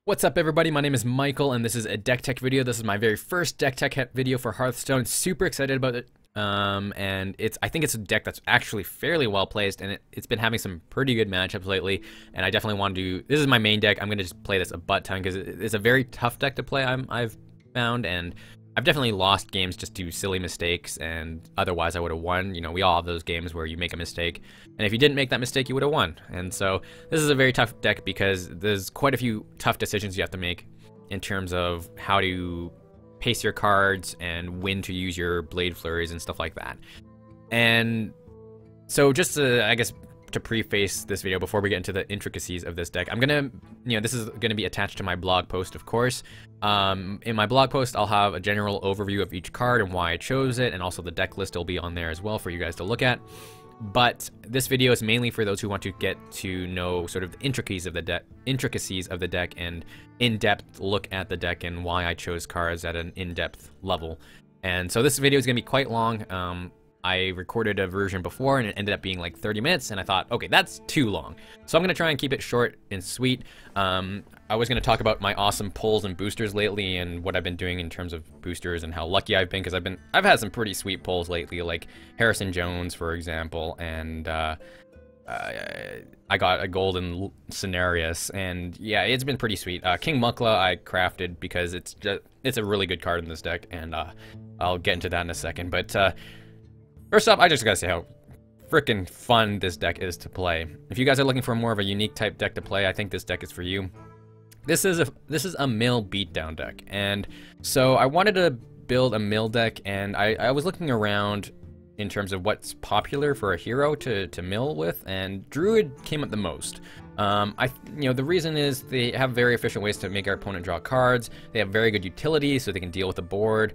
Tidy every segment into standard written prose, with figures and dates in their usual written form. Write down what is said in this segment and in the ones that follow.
What's up, everybody? My name is Michael, and this is a deck tech video. This is my very first deck tech video for Hearthstone. Super excited about it. And I think it's a deck that's actually fairly well placed, and it's been having some pretty good matchups lately. And I definitely want to do. This is my main deck. I'm gonna just play this a butt ton because it's a very tough deck to play. I've found, and I've definitely lost games just to silly mistakes, and otherwise I would have won. You know, we all have those games where you make a mistake, and if you didn't make that mistake, you would have won. And so this is a very tough deck because there's quite a few tough decisions you have to make in terms of how to pace your cards and when to use your blade flurries and stuff like that. And so just to, I guess, to preface this video before we get into the intricacies of this deck, I'm gonna, this is gonna be attached to my blog post, of course. In my blog post, I'll have a general overview of each card and why I chose it, and also the deck list will be on there as well for you guys to look at. But this video is mainly for those who want to get to know sort of the intricacies of the deck and in-depth look at the deck and why I chose cards at an in-depth level. And so this video is gonna be quite long. I recorded a version before and it ended up being like 30 minutes, and I thought, okay, that's too long. So I'm gonna try and keep it short and sweet. I was gonna talk about my awesome pulls and boosters lately and what I've been doing in terms of boosters and how lucky I've been, because I've had some pretty sweet pulls lately, like Harrison Jones, for example, and I got a golden Cenarius, and yeah, it's been pretty sweet. King Mukla I crafted because it's a really good card in this deck, and I'll get into that in a second. But first off, I just gotta say how freaking fun this deck is to play. If you guys are looking for more of a unique type deck to play, I think this deck is for you. This is a mill beatdown deck, and so I wanted to build a mill deck, and I was looking around in terms of what's popular for a hero to mill with, and Druid came up the most. The reason is they have very efficient ways to make our opponent draw cards. They have very good utility, so they can deal with the board.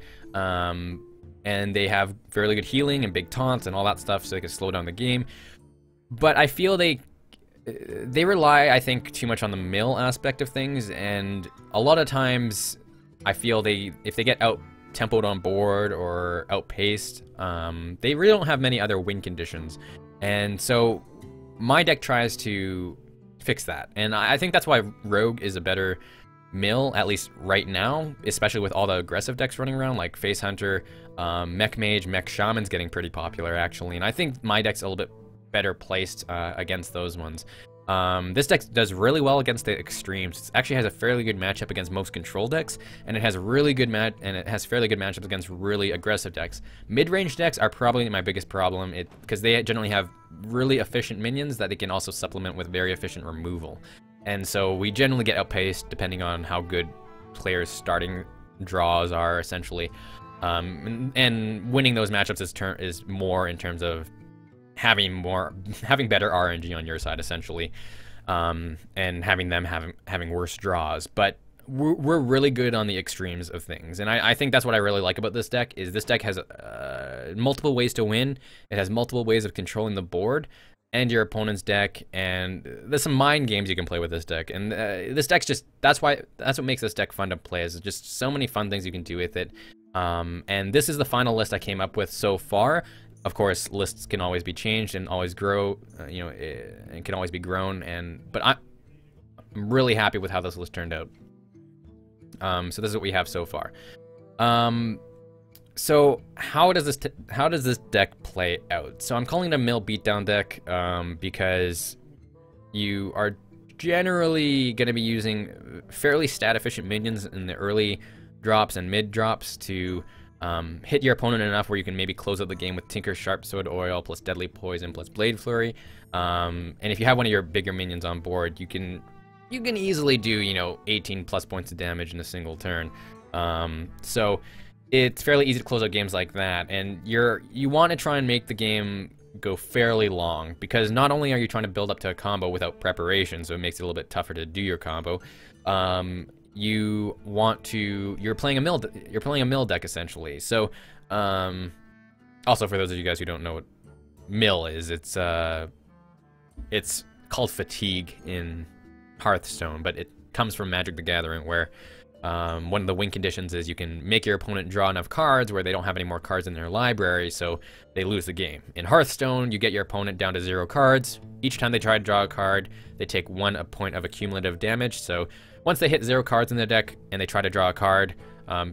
And they have fairly good healing and big taunts and all that stuff, so they can slow down the game. But I feel they rely, I think, too much on the mill aspect of things, and a lot of times I feel if they get out-tempoed on board or outpaced, they really don't have many other win conditions. And so my deck tries to fix that, and I think that's why Rogue is a better mill, at least right now, especially with all the aggressive decks running around, like Face Hunter, Mech Mage, Mech Shaman's getting pretty popular, actually, and I think my deck's a little bit better placed against those ones. This deck does really well against the extremes. It actually has a fairly good matchup against most control decks, and it has fairly good matchups against really aggressive decks. Mid-range decks are probably my biggest problem, because they generally have really efficient minions that they can also supplement with very efficient removal. And so we generally get outpaced depending on how good players' starting draws are, essentially. And winning those matchups is more in terms of having better RNG on your side, essentially, and having them having worse draws. But we're really good on the extremes of things, and I think that's what I really like about this deck. Is this deck has multiple ways to win. It has multiple ways of controlling the board and your opponent's deck, and there's some mind games you can play with this deck. And this deck's that's what makes this deck fun to play, is just so many fun things you can do with it. And this is the final list I came up with so far. Of course, lists can always be changed and always grow, and can always be grown. But I'm really happy with how this list turned out. So this is what we have so far. So how does this deck play out? So I'm calling it a mill beatdown deck because you are generally going to be using fairly stat efficient minions in the early drops and mid drops to hit your opponent enough where you can maybe close out the game with Tinker's Sharp Sword Oil plus Deadly Poison plus Blade Flurry. And if you have one of your bigger minions on board, you can easily do 18 plus points of damage in a single turn. So it's fairly easy to close out games like that, and you want to try and make the game go fairly long, because not only are you trying to build up to a combo without preparation, so it makes it a little bit tougher to do your combo. You're playing a mill deck, essentially. So also, for those of you guys who don't know what mill is, it's called fatigue in Hearthstone, but it comes from Magic the Gathering, where one of the win conditions is you can make your opponent draw enough cards where they don't have any more cards in their library, so they lose the game. In Hearthstone, you get your opponent down to 0 cards. Each time they try to draw a card, they take 1 point of accumulative damage. So Once they hit 0 cards in the deck and they try to draw a card,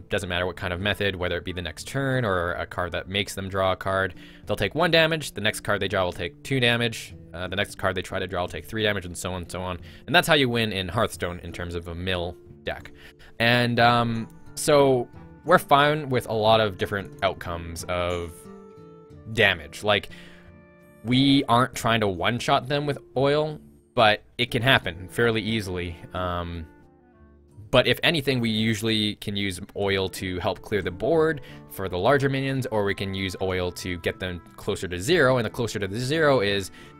doesn't matter what kind of method, whether it be the next turn or a card that makes them draw a card, they'll take 1 damage. The next card they draw will take 2 damage. The next card they try to draw will take 3 damage, and so on and so on. And that's how you win in Hearthstone in terms of a mill deck. And so we're fine with a lot of different outcomes of damage. Like, we aren't trying to one-shot them with oil, but it can happen fairly easily. But if anything, we usually can use oil to help clear the board for the larger minions, or we can use oil to get them closer to 0, and the closer to the 0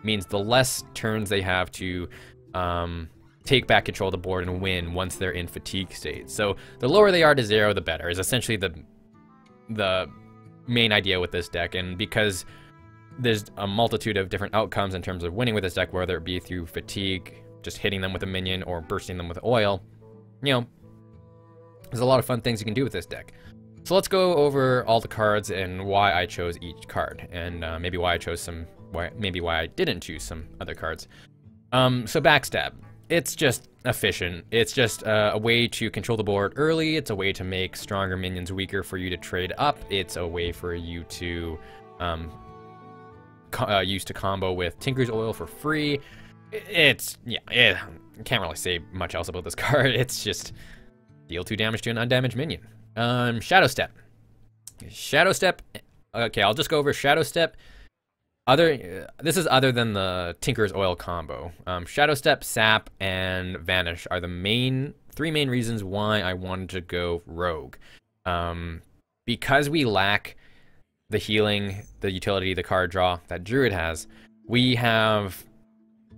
means the less turns they have to take back control of the board and win once they're in fatigue state. So the lower they are to 0, the better, is essentially the main idea with this deck. And because there's a multitude of different outcomes in terms of winning with this deck, whether it be through fatigue, just hitting them with a minion, or bursting them with oil, you know, there's a lot of fun things you can do with this deck. So let's go over all the cards and why I chose each card, and maybe why I chose maybe why I didn't choose some other cards. So Backstab. It's just efficient. It's just a way to control the board early. It's a way to make stronger minions weaker for you to trade up. It's a way for you to use to combo with Tinker's Oil for free. I can't really say much else about this card. It's just deal 2 damage to an undamaged minion. Shadow Step. Shadow Step. Okay, I'll just go over Shadow Step. This is other than the Tinker's Oil combo. Shadow Step, Sap, and Vanish are the 3 main reasons why I wanted to go Rogue. Because we lack the healing, the utility, the card draw that Druid has, we have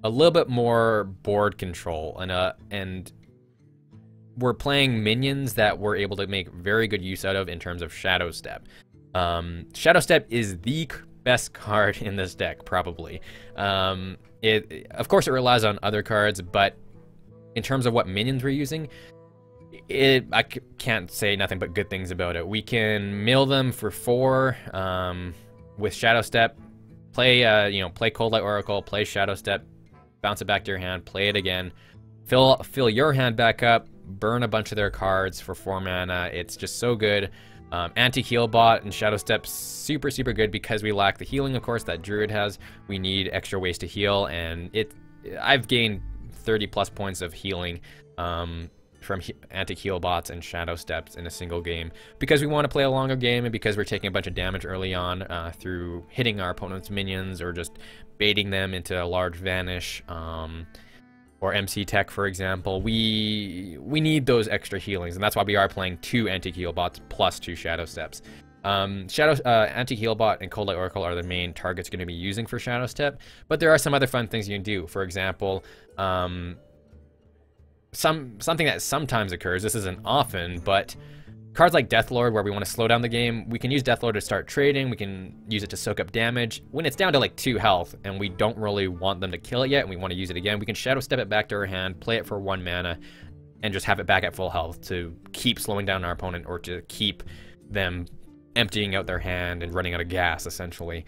a little bit more board control, and we're playing minions that we're able to make very good use out of in terms of Shadow Step. Shadow Step is the best card in this deck, probably. Of course, it relies on other cards, but in terms of what minions we're using, I can't say nothing but good things about it. We can mill them for 4 with Shadow Step. Play Cold Light Oracle, play Shadow Step, bounce it back to your hand, play it again, fill your hand back up, burn a bunch of their cards for 4 mana. It's just so good. Anti-heal bot and Shadow Step, super good because we lack the healing, of course, that Druid has. We need extra ways to heal, and I've gained 30+ points of healing from anti-heal bots and Shadow Steps in a single game, because we want to play a longer game, and because we're taking a bunch of damage early on through hitting our opponent's minions or just baiting them into a large Vanish or MC Tech, for example. We need those extra healings, and that's why we are playing 2 anti-heal bots plus 2 Shadow Steps. Anti-heal bot and Cold Light Oracle are the main targets you're going to be using for Shadow Step, but there are some other fun things you can do. For example, something that sometimes occurs, this isn't often, but cards like Deathlord, where we want to slow down the game, we can use Deathlord to start trading. We can use it to soak up damage. When it's down to like 2 health and we don't really want them to kill it yet and we want to use it again, we can Shadow Step it back to our hand, play it for 1 mana, and just have it back at full health to keep slowing down our opponent, or to keep them emptying out their hand and running out of gas, essentially.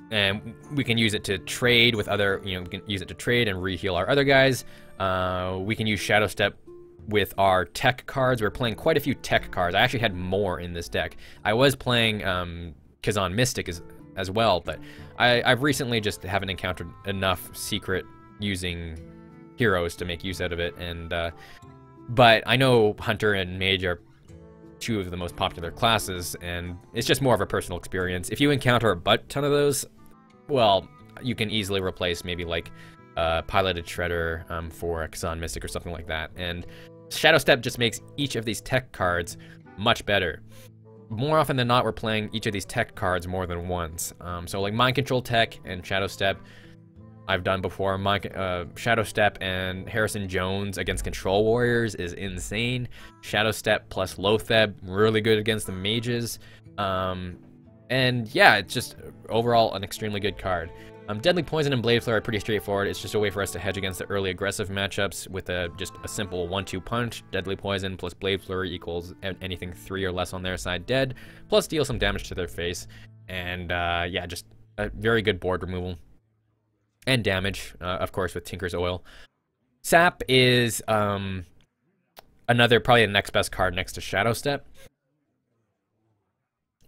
And we can use it to trade with other, we can use it to trade and re-heal our other guys. We can use Shadow Step with our tech cards. We're playing quite a few tech cards. I actually had more in this deck. I was playing Kazan Mystic as well, but I've recently just haven't encountered enough secret using heroes to make use out of it. And but I know Hunter and Mage are 2 of the most popular classes, and it's just more of a personal experience. If you encounter a ton of those, well, you can easily replace maybe like Piloted Shredder for a Kazan Mystic or something like that. And Shadow Step just makes each of these tech cards much better. More often than not, we're playing each of these tech cards more than once. So like Mind Control Tech and Shadow Step, I've done before. Shadow Step and Harrison Jones against Control Warriors is insane. Shadow Step plus Lotheb, really good against the mages. And yeah, it's just overall an extremely good card. Deadly Poison and Blade Flare are pretty straightforward. It's just a way for us to hedge against the early aggressive matchups with just a simple 1-2 punch. Deadly Poison plus Blade Flare equals anything 3 or less on their side dead, plus deal some damage to their face. And yeah, just a very good board removal. And damage, of course, with Tinker's Oil. Sap is another, probably the next best card next to Shadow Step.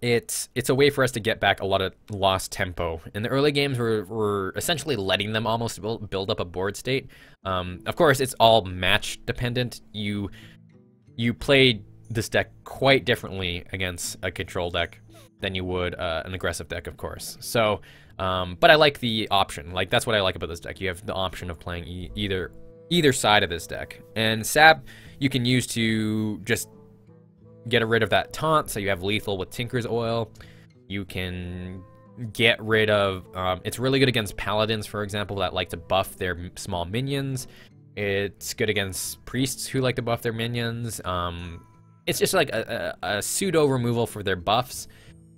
It's a way for us to get back a lot of lost tempo. In the early games, we're essentially letting them almost build up a board state. Of course, it's all match dependent. You play this deck quite differently against a control deck than you would an aggressive deck, of course. So, but I like the option. Like, that's what I like about this deck. You have the option of playing either side of this deck. And Sap, you can use to just get rid of that taunt, so you have lethal with Tinker's Oil. You can get rid of... it's really good against paladins, for example, that like to buff their small minions. It's good against priests who like to buff their minions. It's just like a pseudo removal for their buffs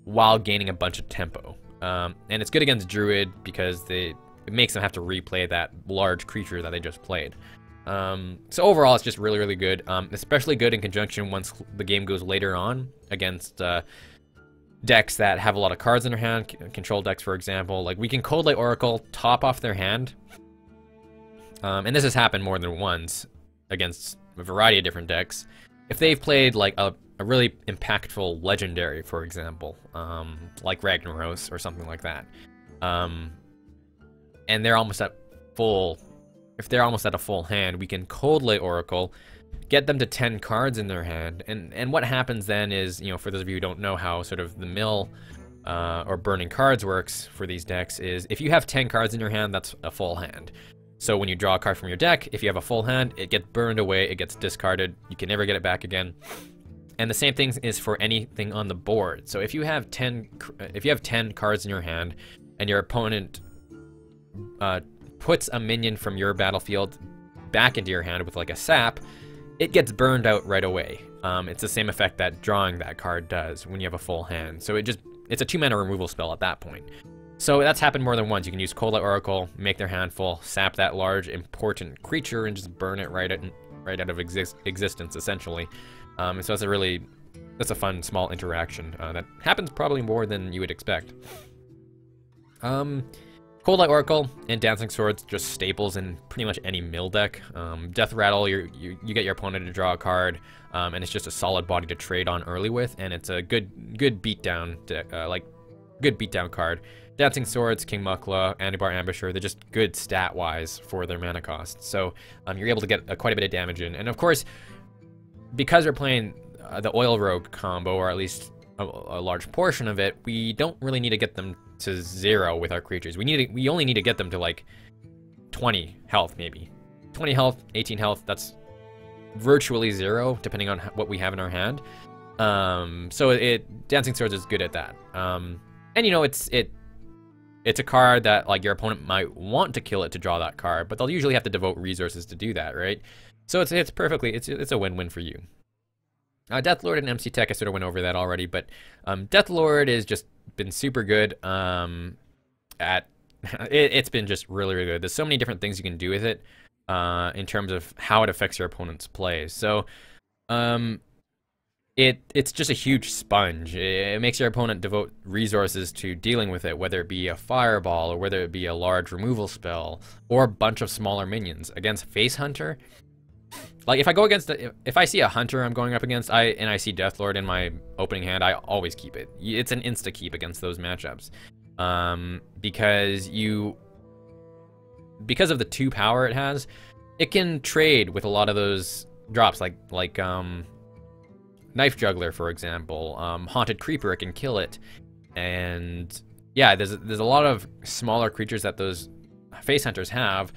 while gaining a bunch of tempo. And it's good against druid because it makes them have to replay that large creature that they just played. So overall, it's just really, really good, especially good in conjunction once the game goes later on against decks that have a lot of cards in their hand, control decks, for example. Like, we can Cold Light Oracle, top off their hand, and this has happened more than once against a variety of different decks. If they've played, like, a really impactful legendary, for example, like Ragnaros or something like that, and they're almost at full... If they're almost at a full hand, we can Cold Light Oracle, get them to 10 cards in their hand, and what happens then is, you know, for those of you who don't know how sort of the mill or burning cards works for these decks, is if you have 10 cards in your hand, that's a full hand. So when you draw a card from your deck, if you have a full hand, it gets burned away, it gets discarded, you can never get it back again. And the same thing is for anything on the board. So if you have 10 cards in your hand, and your opponent puts a minion from your battlefield back into your hand with like a sap, it gets burned out right away. It's the same effect that drawing that card does when you have a full hand. So it's a 2-mana removal spell at that point. So that's happened more than once. You can use Cold Light Oracle, make their hand full, sap that large important creature, and just burn it right out of existence, essentially. So that's a fun small interaction that happens probably more than you would expect. Cold Light Oracle and Dancing Swords, just staples in pretty much any mill deck. Death Rattle, you get your opponent to draw a card, and it's just a solid body to trade on early with, and it's a good beatdown good beatdown card. Dancing Swords, King Mukla, Antibar Ambusher, they're just good stat-wise for their mana cost. So you're able to get quite a bit of damage in, and of course, because we're playing the Oil Rogue combo, or at least a large portion of it, we don't really need to get them to 0 with our creatures. We only need to get them to like 20 health, maybe 20 health, 18 health. That's virtually 0 depending on what we have in our hand. So Dancing Swords is good at that. And you know, it's a card that like your opponent might want to kill it to draw that card, but they'll usually have to devote resources to do that, right? So it's a win-win for you. Deathlord and MC Tech, I sort of went over that already, but Deathlord has just been super good it's been just really, really good. There's so many different things you can do with it in terms of how it affects your opponent's plays. So it's just a huge sponge. It makes your opponent devote resources to dealing with it, whether it be a fireball or whether it be a large removal spell or a bunch of smaller minions. Against Face Hunter, like if I see a hunter I'm going up against, and I see Deathlord in my opening hand, I always keep it. It's an insta keep against those matchups, because of the 2 power it has, it can trade with a lot of those drops, like Knife Juggler, for example, Haunted Creeper, it can kill it, and yeah, there's a lot of smaller creatures that those Face Hunters have,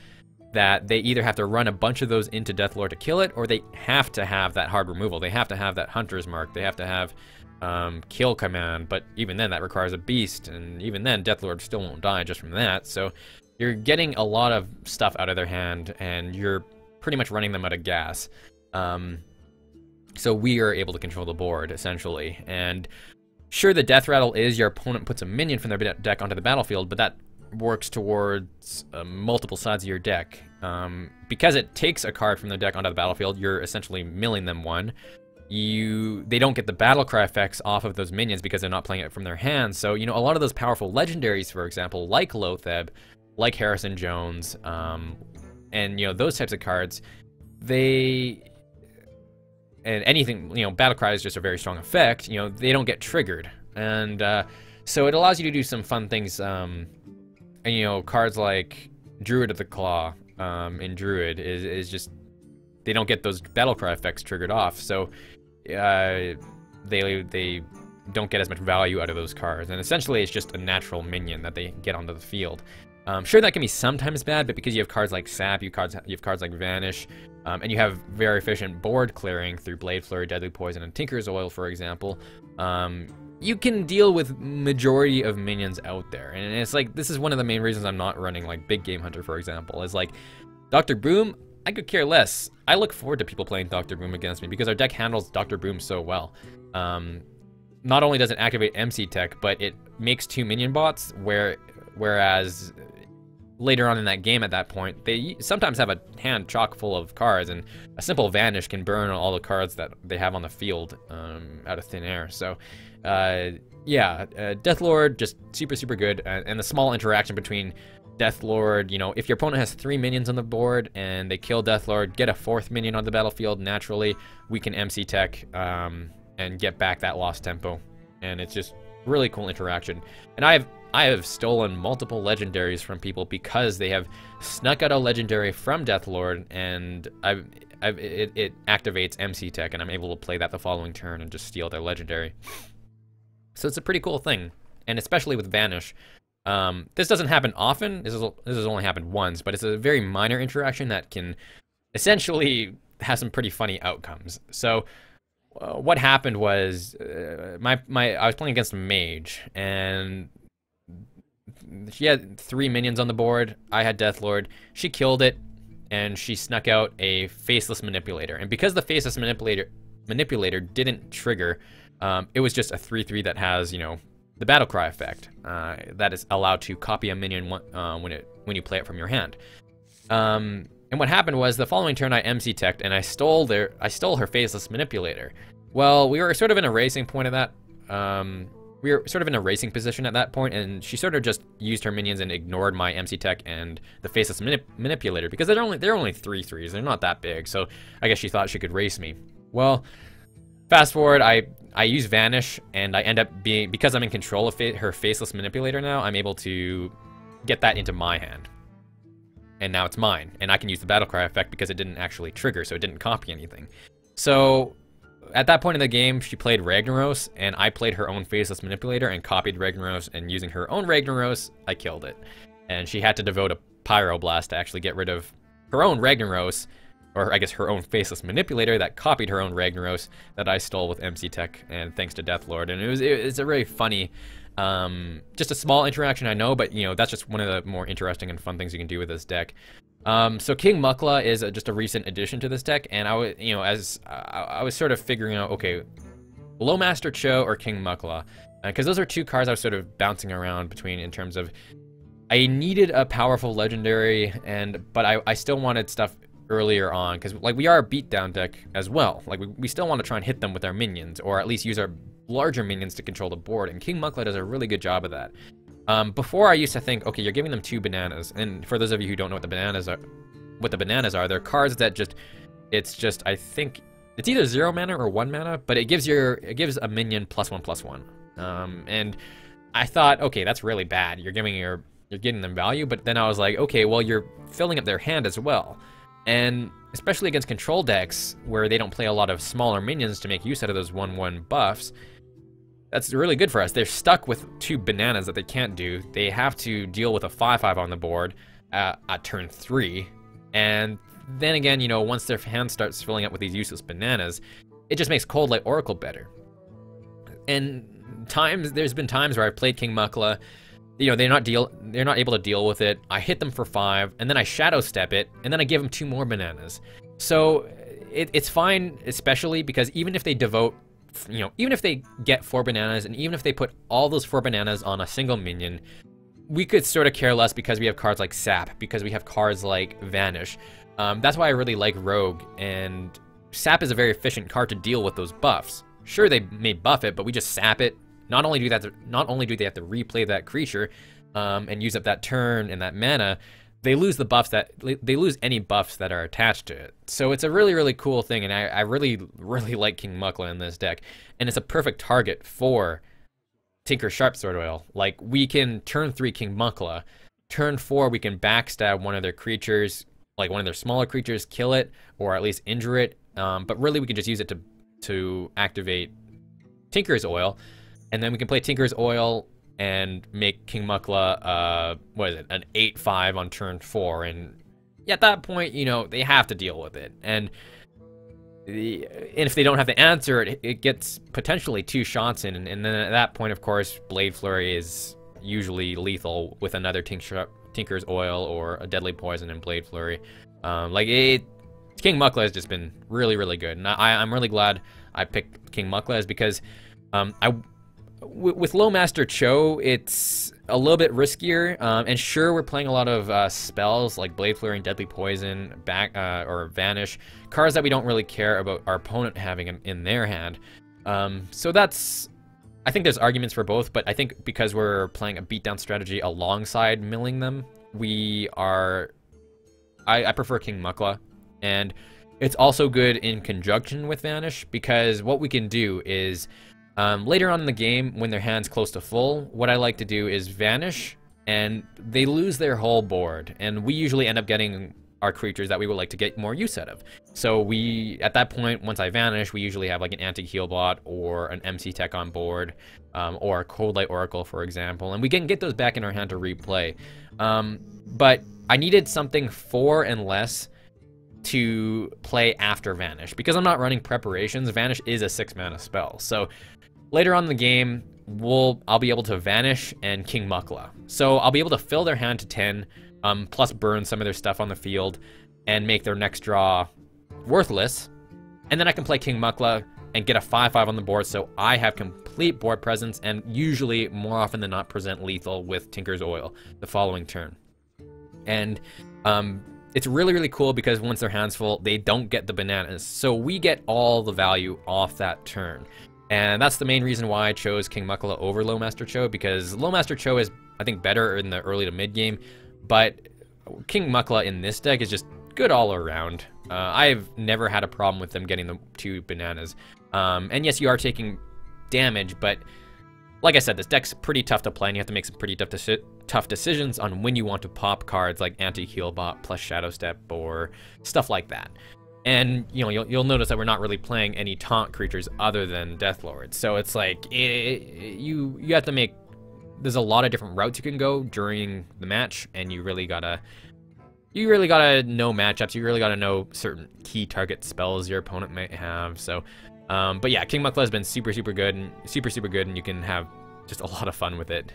that they either have to run a bunch of those into Deathlord to kill it, or they have to have that hard removal. They have to have that Hunter's Mark. They have to have Kill Command, but even then that requires a beast, and even then Deathlord still won't die just from that. So you're getting a lot of stuff out of their hand, and you're pretty much running them out of gas. So we are able to control the board, essentially. And sure, the Death Rattle is your opponent puts a minion from their deck onto the battlefield, but that works towards multiple sides of your deck. Because it takes a card from the deck onto the battlefield, you're essentially milling them one. They don't get the battle cry effects off of those minions because they're not playing it from their hands. So, you know, a lot of those powerful legendaries, for example, like Lotheb, like Harrison Jones, and you know, those types of cards, they, and anything, you know, Battle Cry is just a very strong effect, you know, they don't get triggered. And so it allows you to do some fun things. And you know, cards like Druid of the Claw in Druid is just, they don't get those Battle Cry effects triggered off. So they don't get as much value out of those cards. And essentially it's just a natural minion that they get onto the field. Sure, that can be sometimes bad, but because you have cards like Sap, you have cards like Vanish, and you have very efficient board clearing through Blade Flurry, Deadly Poison, and Tinker's Oil, for example, you can deal with majority of minions out there. And it's like, this is one of the main reasons I'm not running like Big Game Hunter, for example, is like, Dr. Boom, I could care less. I look forward to people playing Dr. Boom against me because our deck handles Dr. Boom so well. Not only does it activate MC Tech, but it makes 2 minion bots, whereas later on in that game at that point, they sometimes have a hand chock full of cards, and a simple Vanish can burn all the cards that they have on the field out of thin air. So yeah, Deathlord, just super good, and the small interaction between Deathlord, you know, if your opponent has 3 minions on the board and they kill Deathlord, get a 4th minion on the battlefield naturally, we can MC Tech and get back that lost tempo. And it's just really cool interaction. And I have stolen multiple legendaries from people because they have snuck out a legendary from Deathlord, and it activates MC Tech, and I'm able to play that the following turn and just steal their legendary. So it's a pretty cool thing, and especially with Vanish. This doesn't happen often. This has only happened once, but it's a very minor interaction that can essentially have some pretty funny outcomes. So what happened was I was playing against a mage, and she had 3 minions on the board. I had Deathlord. She killed it, and she snuck out a Faceless Manipulator. And because the Faceless Manipulator didn't trigger, it was just a 3/3 that has, you know, the Battle Cry effect that is allowed to copy a minion when you play it from your hand. And what happened was the following turn I MC Tech'd and I stole her Faceless Manipulator. Well, we were sort of in a racing point of that. We were sort of in a racing position at that point, and she sort of just used her minions and ignored my MC Tech and the Faceless Manipulator because they're only 3/3s. They're not that big, so I guess she thought she could race me. Well, fast forward, I use Vanish, and I end up being, because I'm in control of her Faceless Manipulator now, I'm able to get that into my hand. And now it's mine, and I can use the Battle Cry effect because it didn't actually trigger, so it didn't copy anything. So at that point in the game, she played Ragnaros, and I played her own Faceless Manipulator and copied Ragnaros, and using her own Ragnaros, I killed it. And she had to devote a Pyroblast to actually get rid of her own Ragnaros, or I guess her own Faceless Manipulator that copied her own Ragnaros that I stole with MC Tech, and thanks to Deathlord. And it's a really funny, just a small interaction, I know, but you know, that's just one of the more interesting and fun things you can do with this deck. So King Mukla is just a recent addition to this deck, and I was, you know, as I was sort of figuring out, okay, Lowmaster Cho or King Mukla, because those are 2 cards I was sort of bouncing around between in terms of I needed a powerful legendary, but I still wanted stuff earlier on, because like we are a beatdown deck as well. Like we still want to try and hit them with our minions, or at least use our larger minions to control the board, and King Mukla does a really good job of that. Before I used to think, okay, you're giving them 2 bananas, and for those of you who don't know what the bananas are, they're cards that I think it's either 0 mana or 1 mana, but it gives a minion +1/+1. And I thought, okay, that's really bad. You're getting them value, but then I was like, okay, well, you're filling up their hand as well. And especially against control decks where they don't play a lot of smaller minions to make use out of those 1/1 buffs, that's really good for us. They're stuck with 2 bananas that they can't do. They have to deal with a 5/5 on the board at turn 3. And then again, you know, once their hand starts filling up with these useless bananas, it just makes Cold Light Oracle better. And there's been times where I've played King Mukla, you know, they're not able to deal with it. I hit them for 5, and then I Shadow Step it, and then I give them 2 more bananas. So it's fine, especially because even if they devote, you know, even if they get 4 bananas, and even if they put all those 4 bananas on a single minion, we could sort of care less because we have cards like Sap, because we have cards like Vanish. That's why I really like Rogue, and Sap is a very efficient card to deal with those buffs. Sure, they may buff it, but we just sap it. Not only do they have to replay that creature and use up that turn and that mana, they lose the buffs they lose any buffs that are attached to it. So it's a really, really cool thing, and I really, really like King Mukla in this deck, and it's a perfect target for Tinker Sharpsword Oil. Like, we can turn 3 King Mukla, turn 4 we can backstab one of their creatures, like one of their smaller creatures, kill it, or at least injure it. But really we can just use it to activate Tinker's Oil, and then we can play Tinker's Oil and make King Mukla, what is it, an 8/5 on turn 4, and at that point, you know, they have to deal with it. And if they don't have to answer it, it gets potentially 2 shots in, and then at that point, of course, Blade Flurry is usually lethal with another Tinker's Oil or a Deadly Poison and Blade Flurry. King Mukla has just been really, really good, and I'm really glad I picked King Mukla, is because with Lowmaster Cho, it's a little bit riskier, and sure, we're playing a lot of spells like Blade Flurry and Deadly Poison, or Vanish, cards that we don't really care about our opponent having in their hand. So I think there's arguments for both, but I think because we're playing a beatdown strategy alongside milling them, I prefer King Mukla, and it's also good in conjunction with Vanish, because what we can do is, later on in the game, when their hand's close to full, what I like to do is Vanish, and they lose their whole board, and we usually end up getting our creatures that we would like to get more use out of. So at that point, once I Vanish, we usually have like an Anti-Heal Bot or an MC Tech on board, or a Cold Light Oracle, for example, and we can get those back in our hand to replay. But I needed something 4 and less to play after Vanish, because I'm not running preparations. Vanish is a 6-mana spell, so later on in the game, I'll be able to Vanish and King Mukla. So I'll be able to fill their hand to 10, plus burn some of their stuff on the field, and make their next draw worthless. And then I can play King Mukla and get a 5/5 on the board, so I have complete board presence, and usually, more often than not, present lethal with Tinker's Oil the following turn. And it's really, really cool, because once their hand's full, they don't get the bananas. So we get all the value off that turn. And that's the main reason why I chose King Mukla over Lowmaster Cho, because Lowmaster Cho is, I think, better in the early to mid game, but King Mukla in this deck is just good all around. I've never had a problem with them getting the 2 bananas. And yes, you are taking damage, but like I said, this deck's pretty tough to play, and you have to make some pretty tough decisions on when you want to pop cards like Anti-Heal Bot plus Shadow Step or stuff like that. And you know, you'll notice that we're not really playing any taunt creatures other than Deathlord. So it's like you have to make. There's a lot of different routes you can go during the match, and you really gotta know matchups. You really gotta know certain key target spells your opponent might have. So, but yeah, King Mukla has been super good, and super good, and you can have just a lot of fun with it.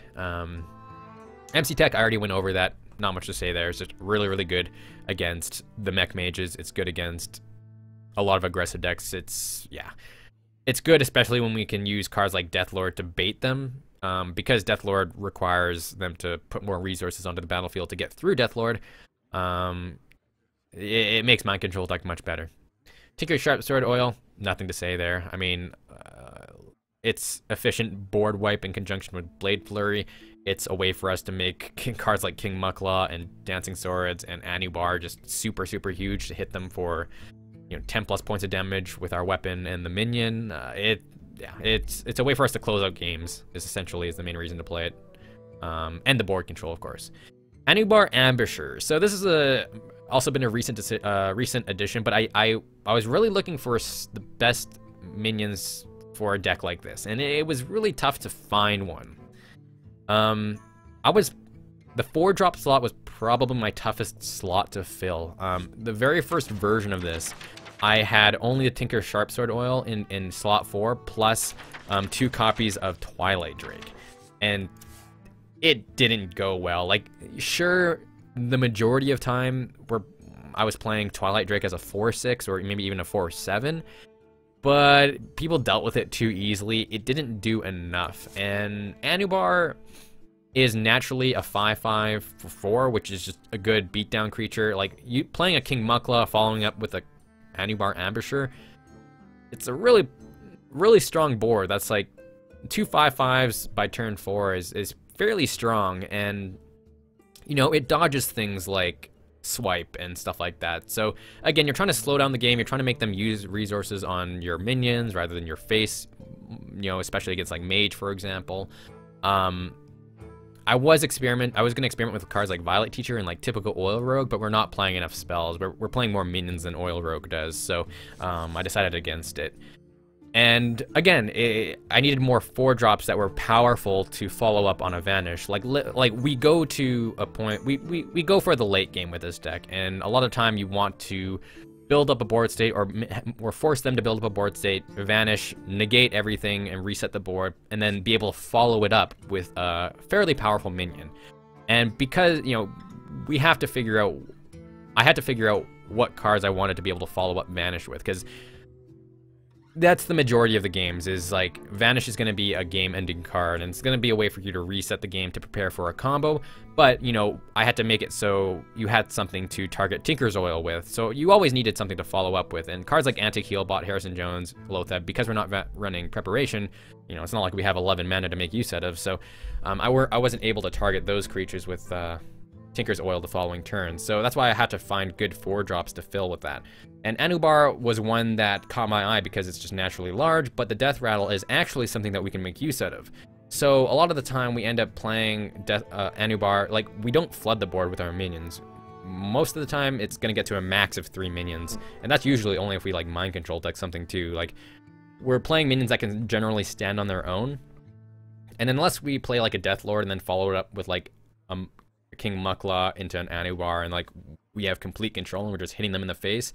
MC Tech, I already went over that. Not much to say there. It's just really good against the mech mages. It's good against a lot of aggressive decks. It's good, especially when we can use cards like Deathlord to bait them, because Deathlord requires them to put more resources onto the battlefield to get through Deathlord. It makes Mind Control deck much better. Tinker Sharpsword Oil, nothing to say there. I mean, it's efficient board wipe in conjunction with Blade Flurry. It's a way for us to make cards like King Mukla and Dancing Swords and Anubar just super huge to hit them for, 10 plus points of damage with our weapon and the minion. It's a way for us to close out games. Is the main reason to play it, and the board control, of course. Anubar Ambusher. So this is also been a recent addition, but I was really looking for the best minions for a deck like this, and it was really tough to find one. The 4-drop slot was probably my toughest slot to fill. The very first version of this, I had only the Tinker Sharpsword Oil in slot 4, plus 2 copies of Twilight Drake. And it didn't go well. Like, sure, the majority of time I was playing Twilight Drake as a 4/6 or maybe even a 4/7, but people dealt with it too easily. It didn't do enough. And Anubar is naturally a 5/5 for 4, which is just a good beatdown creature. Like, you playing a King Mukla following up with a Anubar Ambusher, it's a really strong board. That's like 2 5/5s by turn 4 is fairly strong, and you know, it dodges things like swipe and stuff like that. So again, you're trying to slow down the game. You're trying to make them use resources on your minions rather than your face, you know, especially against like mage, for example. I was going to experiment with cards like Violet Teacher and like typical Oil Rogue, but we're not playing enough spells. We're playing more minions than Oil Rogue does, so I decided against it. And again, I needed more 4-drops that were powerful to follow up on a Vanish. Like we go to a point, we go for the late game with this deck, and a lot of time you want to build up a board state or force them to build up a board state, Vanish, negate everything, and reset the board, and then be able to follow it up with a fairly powerful minion. And because, you know, I had to figure out what cards I wanted to be able to follow up Vanish with, because that's the majority of the games, is like Vanish is going to be a game-ending card, and it's going to be a way for you to reset the game to prepare for a combo. But, you know, I had to make it so you had something to target Tinker's Oil with, so you always needed something to follow up with. And cards like Anti-Healbot, Harrison Jones, Lotheb, because we're not running preparation, you know, it's not like we have 11 mana to make use out of, so I wasn't able to target those creatures with Tinker's Oil the following turn. So that's why I had to find good 4-drops to fill with that. And Anubar was one that caught my eye because it's just naturally large, but the Death Rattle is actually something that we can make use out of. So a lot of the time we end up playing Anubar, like we don't flood the board with our minions. Most of the time it's going to get to a max of 3 minions, and that's usually only if we like mind control deck something too. Like we're playing minions that can generally stand on their own, and unless we play like a Death Lord and then follow it up with like King Mukla into an Anubar and like we have complete control and we're just hitting them in the face,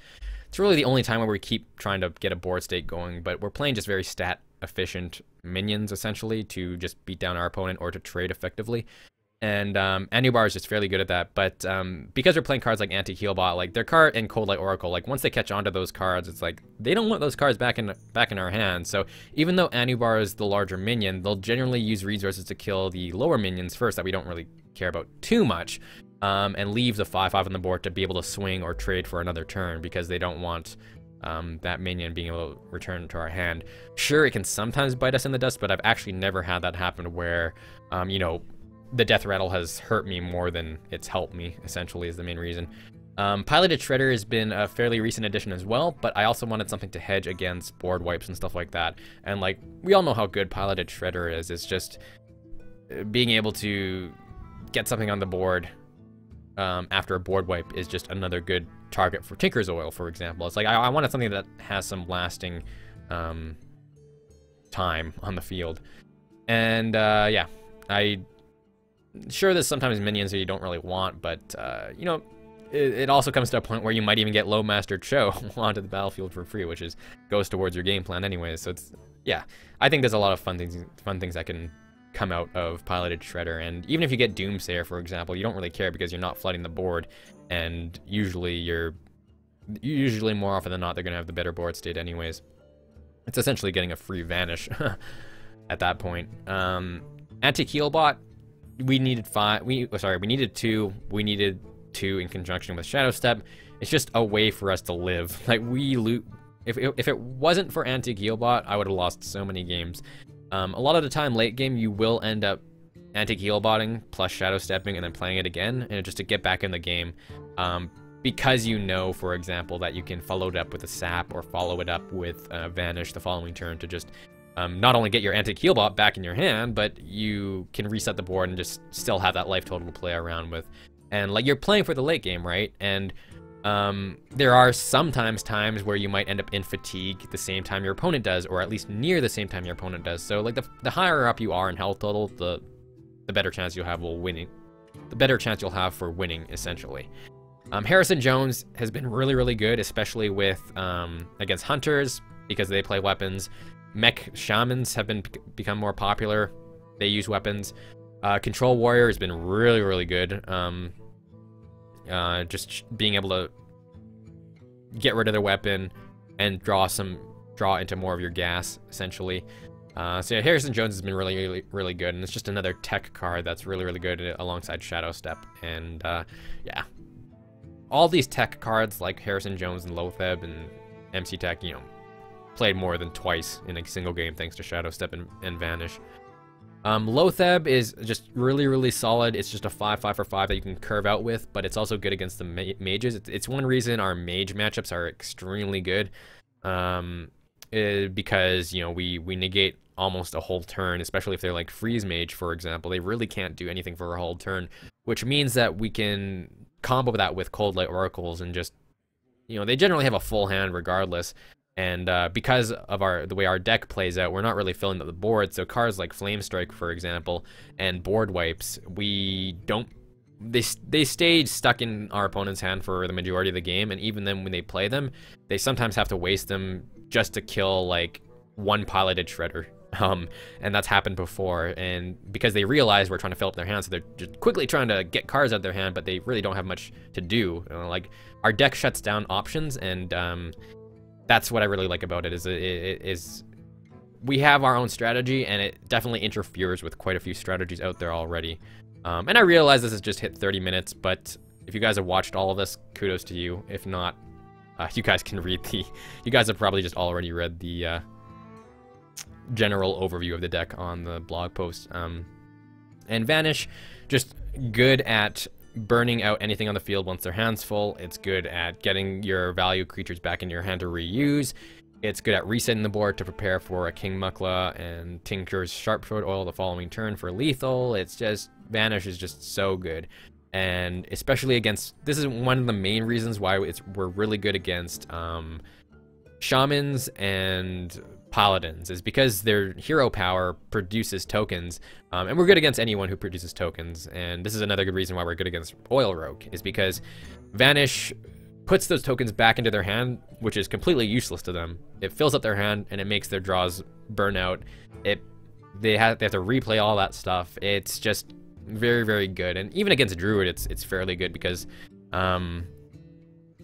it's really the only time where we keep trying to get a board state going. But we're playing just very stat efficient minions essentially to just beat down our opponent or to trade effectively. And Anubar is just fairly good at that. But because we're playing cards like Anti-Healbot, like their card and Cold Light Oracle, like once they catch on to those cards, it's like they don't want those cards back in our hands. So even though Anubar is the larger minion, they'll generally use resources to kill the lower minions first that we don't really care about too much, and leave the 5/5 on the board to be able to swing or trade for another turn because they don't want that minion being able to return to our hand. Sure, it can sometimes bite us in the dust, but I've actually never had that happen where, you know, the Death Rattle has hurt me more than it's helped me, essentially, is the main reason. Piloted Shredder has been a fairly recent addition as well, but I also wanted something to hedge against board wipes and stuff like that. And like, we all know how good Piloted Shredder is. It's just being able to get something on the board after a board wipe is just another good target for Tinker's Oil, for example. It's like, I wanted something that has some lasting time on the field. And yeah, sure, there's sometimes minions that you don't really want, but you know, it also comes to a point where you might even get Low Master Cho onto the battlefield for free, which goes towards your game plan anyways. So it's, yeah, I think there's a lot of fun things that can come out of Piloted Shredder. And even if you get Doomsayer, for example, you don't really care because you're not flooding the board, and usually more often than not they're gonna have the better board state anyways. It's essentially getting a free Vanish at that point. Anti-Healbot, we needed 2. We needed 2 in conjunction with Shadow Step. It's just a way for us to live. Like, if it wasn't for Anti-Healbot, I would have lost so many games. A lot of the time, late game, you will end up Anti-Healbotting plus Shadow Stepping and then playing it again, and just to get back in the game. Because you know, for example, that you can follow it up with a Sap or follow it up with Vanish the following turn to just not only get your Anti-Healbot back in your hand, but you can reset the board and just still have that life total to play around with. And like, you're playing for the late game, right? And there are sometimes times where you might end up in fatigue the same time your opponent does, or at least near the same time your opponent does. So like, the higher up you are in health total, the better chance you'll have for winning, essentially. Harrison Jones has been really good, especially with against hunters, because they play weapons. Mech shamans have become more popular. They use weapons. Control Warrior has been really good. Just being able to get rid of their weapon and draw into more of your gas, essentially. So yeah, Harrison Jones has been really good, and it's just another tech card that's really good alongside Shadow Step. And yeah, all these tech cards like Harrison Jones and Lotheb and MC Tech, you know, played more than twice in a single game thanks to Shadow Step and Vanish. Lotheb is just really, really solid. It's just a 5/5 for 5 that you can curve out with, but it's also good against the mages. It's one reason our mage matchups are extremely good, because, you know, we negate almost a whole turn, especially if they're like freeze mage, for example. They really can't do anything for a whole turn, which means that we can combo that with Cold Light Oracles and just, you know, they generally have a full hand regardless. And because of the way our deck plays out, we're not really filling up the board. So cards like Flame Strike, for example, and Board Wipes, they stay stuck in our opponent's hand for the majority of the game. And even then, when they play them, they sometimes have to waste them just to kill like one piloted Shredder. And that's happened before. And because they realize we're trying to fill up their hand, so they're just quickly trying to get cards out of their hand, but they really don't have much to do. Like, our deck shuts down options, and that's what I really like about it, is we have our own strategy, and it definitely interferes with quite a few strategies out there already. And I realize this has just hit 30 minutes, but if you guys have watched all of this, kudos to you. If not, you guys can read you guys have probably just already read the general overview of the deck on the blog post. And Vanish, just good at burning out anything on the field once their hand's full. It's good at getting your value creatures back in your hand to reuse. It's good at resetting the board to prepare for a King Mukla and Tincture's Sharpsword Oil the following turn for lethal. It's just, Vanish is just so good. And especially against, this is one of the main reasons why we're really good against Shamans and Paladins, is because their hero power produces tokens, and we're good against anyone who produces tokens. And this is another good reason why we're good against Oil Rogue, is because Vanish puts those tokens back into their hand, which is completely useless to them. It fills up their hand, and it makes their draws burn out. They have to replay all that stuff. It's just very, very good. And even against Druid, it's fairly good, because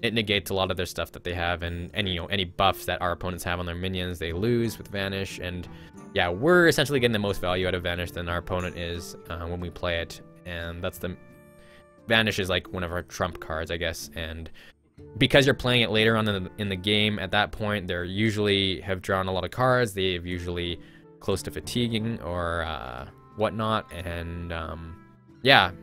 it negates a lot of their stuff that they have, and you know, any buffs that our opponents have on their minions, they lose with Vanish. And yeah, we're essentially getting the most value out of Vanish than our opponent is when we play it. And that's Vanish is like one of our trump cards, I guess. And because you're playing it later on in the game, at that point, they're usually have drawn a lot of cards. They've usually close to fatiguing or whatnot. And yeah,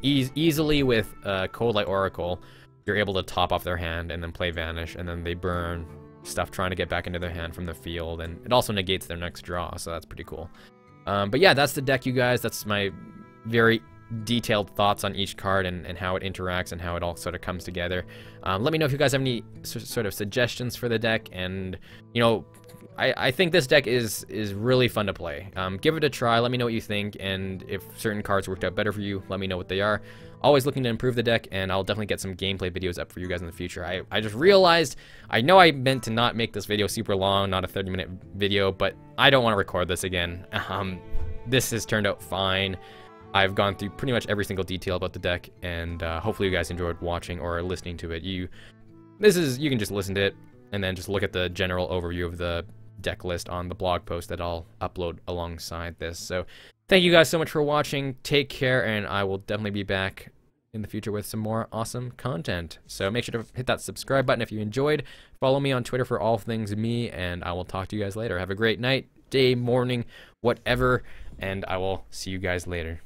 easily with Cold Light Oracle, you're able to top off their hand and then play Vanish, and then they burn stuff trying to get back into their hand from the field, and it also negates their next draw, so that's pretty cool. But yeah, that's the deck, you guys. That's my very detailed thoughts on each card and how it interacts and how it all sort of comes together. Let me know if you guys have any sort of suggestions for the deck, and you know, I think this deck is really fun to play. Give it a try, let me know what you think, and if certain cards worked out better for you, let me know what they are. Always looking to improve the deck, and I'll definitely get some gameplay videos up for you guys in the future. I just realized, I know I meant to not make this video super long, not a 30-minute video, but I don't want to record this again. This has turned out fine. I've gone through pretty much every single detail about the deck, and hopefully you guys enjoyed watching or listening to it. You can just listen to it, and then just look at the general overview of the deck list on the blog post that I'll upload alongside this. So thank you guys so much for watching. Take care, and I will definitely be back in the future with some more awesome content. So make sure to hit that subscribe button if you enjoyed. Follow me on Twitter for all things me, and I will talk to you guys later. Have a great night, day, morning, whatever, and I will see you guys later.